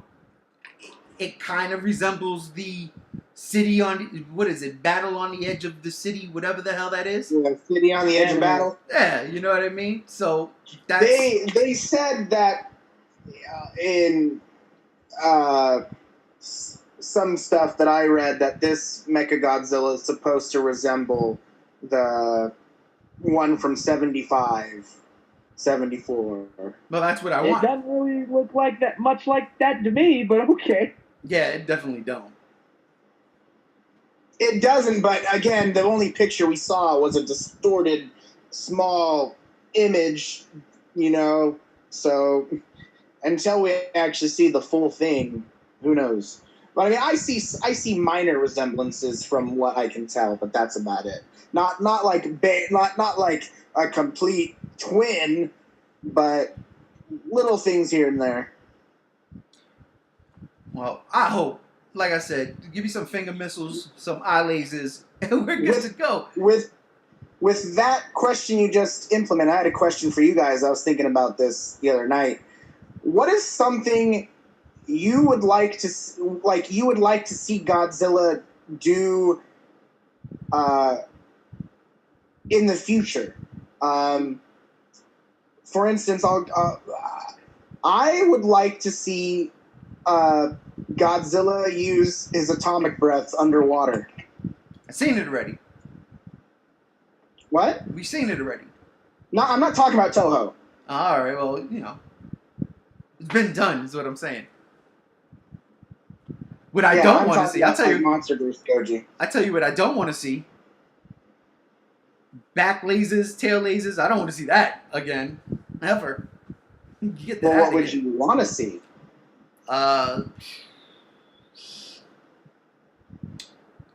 it kind of resembles the city on what is it? Battle on the Edge of the City, whatever the hell that is. Yeah, City on the Edge of Battle. Yeah, you know what I mean. So that's they said that in some stuff that I read that this Mechagodzilla is supposed to resemble the one from 75, 74. Well, that's what I want. It doesn't really look like that much like that to me, but okay. Yeah, it definitely don't. It doesn't, but again, the only picture we saw was a distorted, small image, so until we actually see the full thing, who knows? But I mean, I see minor resemblances from what I can tell, but that's about it. Not like a complete twin, but little things here and there. Well, I hope, like I said, give me some finger missiles, some eye lasers, and we're good to go. With that question you just implemented, I had a question for you guys. I was thinking about this the other night. What is something you would like to see Godzilla do in the future? For instance, I would like to see Godzilla use his atomic breath underwater. I've seen it already. What? We've seen it already. No, I'm not talking about Toho. All right, well, it's been done, is what I'm saying. What I don't want to see, I'll tell you. Monster Bruce Goji. I tell you what I don't want to see. Back lasers, tail lasers. I don't want to see that again, ever. Get that. Well, what would you want to see?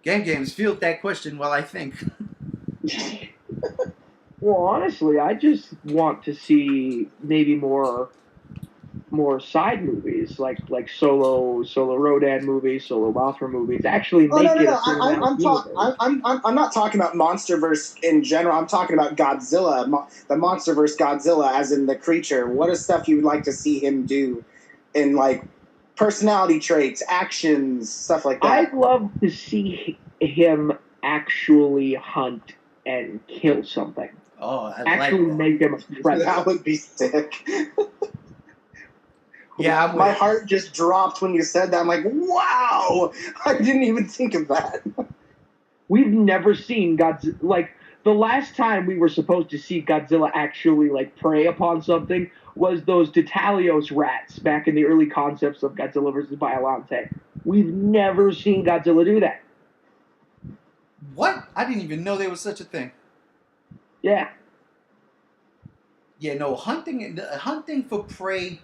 Games field that question while I think. Well, honestly, I just want to see maybe more side movies, like solo Rodan movies, solo Mothra movies. Actually, make it a cinematic I'm not talking about MonsterVerse in general. I'm talking about Godzilla, the MonsterVerse Godzilla, as in the creature. What is stuff you would like to see him do in like personality traits, actions, stuff like that? I'd love to see him actually hunt and kill something. Oh, I actually like that. Make him a threat. That would be sick. Yeah, my heart just dropped when you said that. I'm like, wow! I didn't even think of that. We've never seen Godzilla. Like, the last time we were supposed to see Godzilla actually, prey upon something was those Detalios rats back in the early concepts of Godzilla vs. Biollante. We've never seen Godzilla do that. What? I didn't even know there was such a thing. Yeah. Yeah, no, hunting for prey.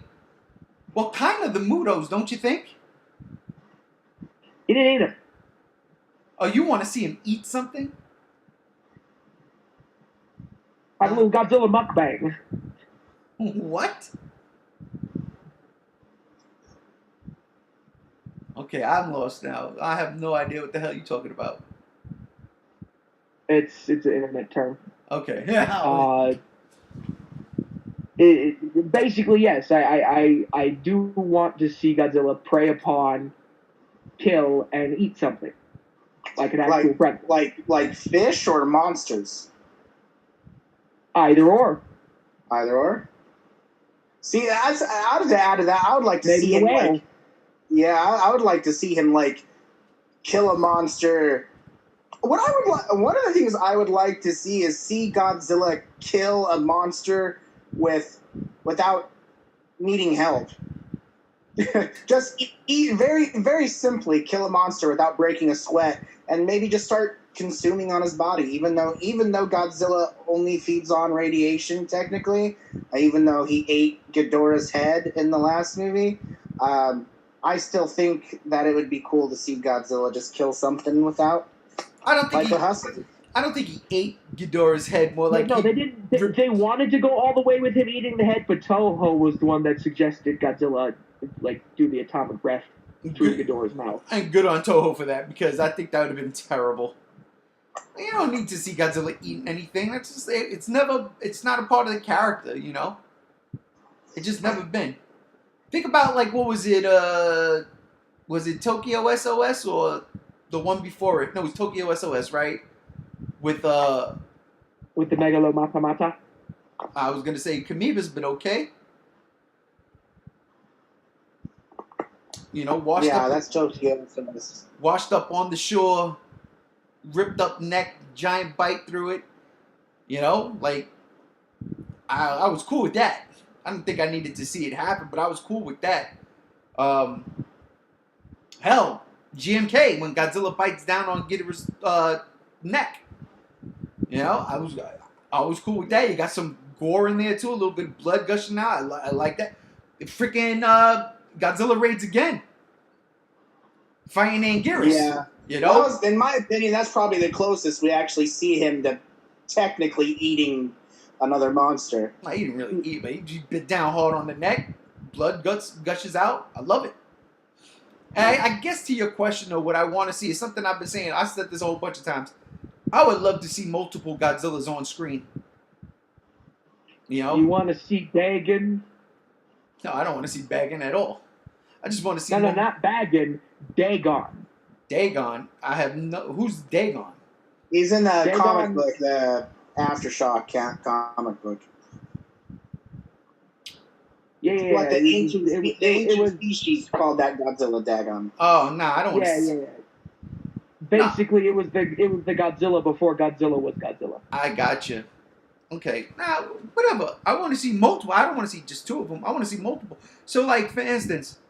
Well, kind of the Mudos, don't you think? It ain't him. Oh, you want to see him eat something? Have a little Godzilla mukbang. What? Okay, I'm lost now. I have no idea what the hell you're talking about. It's an internet term. Okay. Yeah. Basically, yes. I do want to see Godzilla prey upon, kill, and eat something, like an actual predator. Like fish or monsters. Either or. Either or. See, that's out of that. I would like to see him I would like to see him kill a monster, One of the things I would like to see is Godzilla kill a monster without needing help. Just very, very simply kill a monster without breaking a sweat, and maybe just start consuming on his body. Even though Godzilla only feeds on radiation, technically, even though he ate Ghidorah's head in the last movie, I still think that it would be cool to see Godzilla just kill something without. I don't think Like the Husky. I don't think he ate Ghidorah's head. More like no, they didn't. They wanted to go all the way with him eating the head, but Toho was the one that suggested Godzilla do the atomic breath through Ghidorah's mouth. And good on Toho for that, because I think that would have been terrible. You don't need to see Godzilla eating anything. That's just it's not a part of the character, you know. It just never been. Think about what was it? Was it Tokyo SOS or the one before it? No, it was Tokyo SOS, right? With the Megalomata. I was gonna say Kamiba's, but okay. You know, washed up. That's Tokyo. Washed up on the shore, ripped up neck, giant bite through it. You know, I was cool with that. I don't think I needed to see it happen, but I was cool with that. Hell, GMK when Godzilla bites down on Ghidorah's neck. You know, I was cool with that. You got some gore in there too, a little bit of blood gushing out. I like that. Freaking Godzilla raids again, fighting Anguirus. Yeah, you know. In my opinion, that's probably the closest we actually see him to technically eating another monster. He didn't really eat, but he bit down hard on the neck. Blood gushes out. I love it. And I guess to your question, though, what I want to see is something I've been saying. I said this a whole bunch of times. I would love to see multiple Godzillas on screen. You know? You want to see Dagon? No, I don't want to see Dagon at all. I just want to see... No, not Dagon. Dagon. Dagon? I have no... Who's Dagon? He's in the comic book, the Aftershock comic book. Yeah. What the ancient species called that Godzilla Dagon. Oh, no, I don't want to see... Yeah. Basically, it was the Godzilla before Godzilla was Godzilla. I gotcha. Okay, now whatever. I want to see multiple. I don't want to see just two of them. I want to see multiple. So, for instance,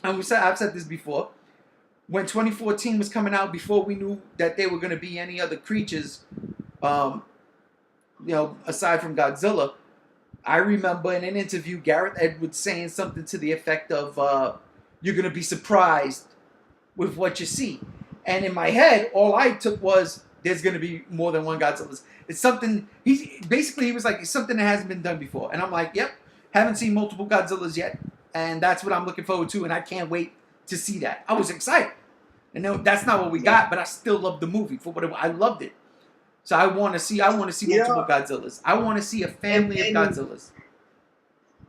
I've said this before. When 2014 was coming out, before we knew that there were going to be any other creatures, aside from Godzilla, I remember in an interview Gareth Edwards saying something to the effect of, "You're going to be surprised with what you see." And in my head, all I took was, there's going to be more than one Godzilla. It's something, he was like, it's something that hasn't been done before. And I'm like, yep, haven't seen multiple Godzillas yet. And that's what I'm looking forward to. And I can't wait to see that. I was excited. And that's not what we got, but I still love the movie. I loved it. So I want to see multiple Godzillas. I want to see a family of Godzillas.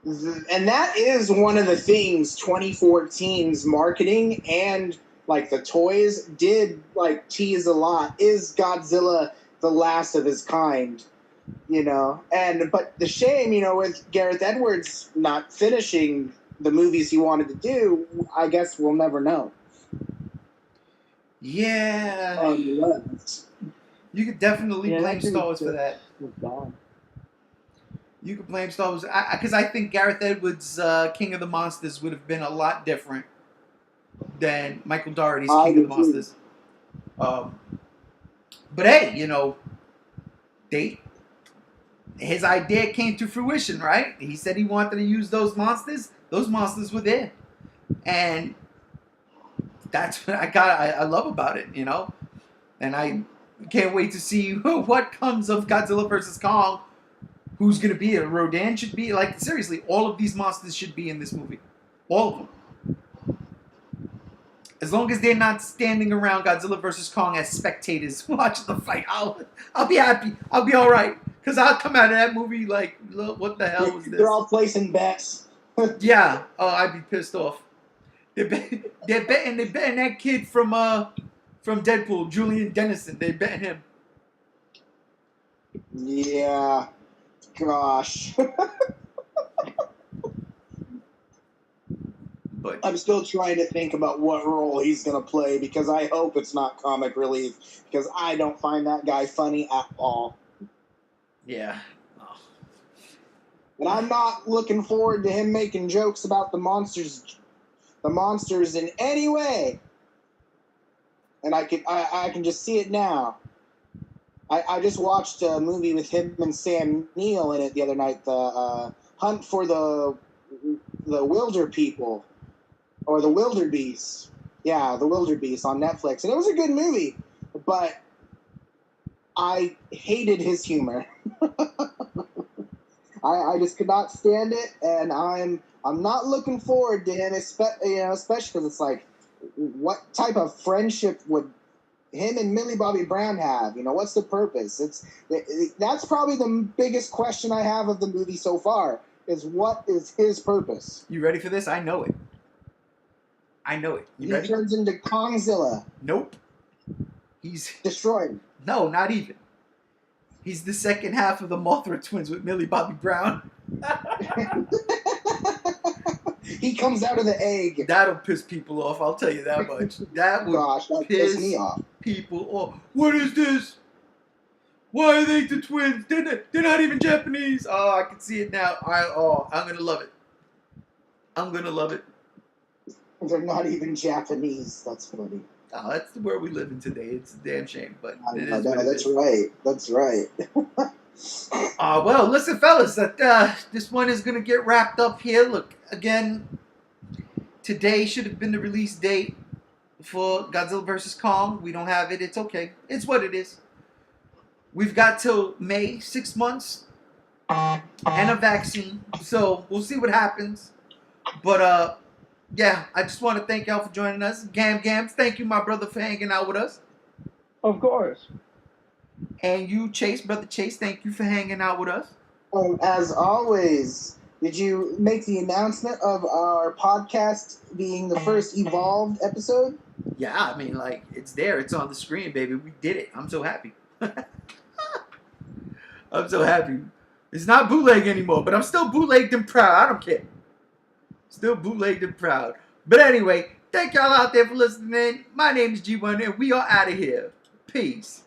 And that is one of the things 2014's marketing and the toys did tease a lot. Is Godzilla the last of his kind? But the shame, with Gareth Edwards not finishing the movies he wanted to do, I guess we'll never know. Yeah. You could definitely blame Star Wars for that. You could blame Star Wars because I think Gareth Edwards' King of the Monsters would have been a lot different than Michael Dougherty's King of the Monsters. But hey, his idea came to fruition, right? He said he wanted to use those monsters. Those monsters were there, and that's what I love about it, And I can't wait to see what comes of Godzilla vs. Kong. Who's gonna be it? Rodan should be seriously. All of these monsters should be in this movie. All of them. As long as they're not standing around Godzilla vs. Kong as spectators watching the fight, I'll be happy. I'll be all right. Because I'll come out of that movie what the hell was this? They're all placing bets. Yeah. Oh, I'd be pissed off. They're betting that kid from Deadpool, Julian Dennison. They're betting him. Yeah. Gosh. But I'm still trying to think about what role he's going to play because I hope it's not comic relief because I don't find that guy funny at all. yeah. Oh. And I'm not looking forward to him making jokes about the monsters in any way. And I can just see it now. I just watched a movie with him and Sam Neill in it the other night, the Hunt for the Wilder People, or the Wildebeest. Yeah, the Wildebeest on Netflix, and it was a good movie, but I hated his humor. I just could not stand it, and I'm not looking forward to him, especially because it's like, what type of friendship would him and Millie Bobby Brown have? What's the purpose? That's probably the biggest question I have of the movie so far, is what is his purpose? You ready for this? I know it. You ready? He turns into Kongzilla. Nope. He's destroyed. No, not even. He's the second half of the Mothra twins with Millie Bobby Brown. He comes out of the egg. That'll piss people off, I'll tell you that much. That would piss me off. People off. What is this? Why are they the twins? They're not even Japanese. Oh, I can see it now. I'm going to love it. I'm going to love it. They're not even Japanese. That's funny. Oh, that's the world we live in today. It's a damn shame, but it no, is what it that's is. right. That's right. Well, listen, fellas, this one is going to get wrapped up here. Look, again, today should have been the release date for Godzilla vs. Kong. We don't have it. It's okay. It's what it is. We've got till May, 6 months, and a vaccine. So we'll see what happens. But, yeah, I just want to thank y'all for joining us. Gams, thank you, my brother, for hanging out with us. Of course. And you, Brother Chase, thank you for hanging out with us. As always, did you make the announcement of our podcast being the first Evolved episode? Yeah, I mean, like, it's there. It's on the screen, baby. We did it. I'm so happy. I'm so happy. It's not bootleg anymore, but I'm still bootlegged and proud. I don't care. Still bootlegged and proud. But anyway, thank y'all out there for listening. My name is G1, and we are out of here. Peace.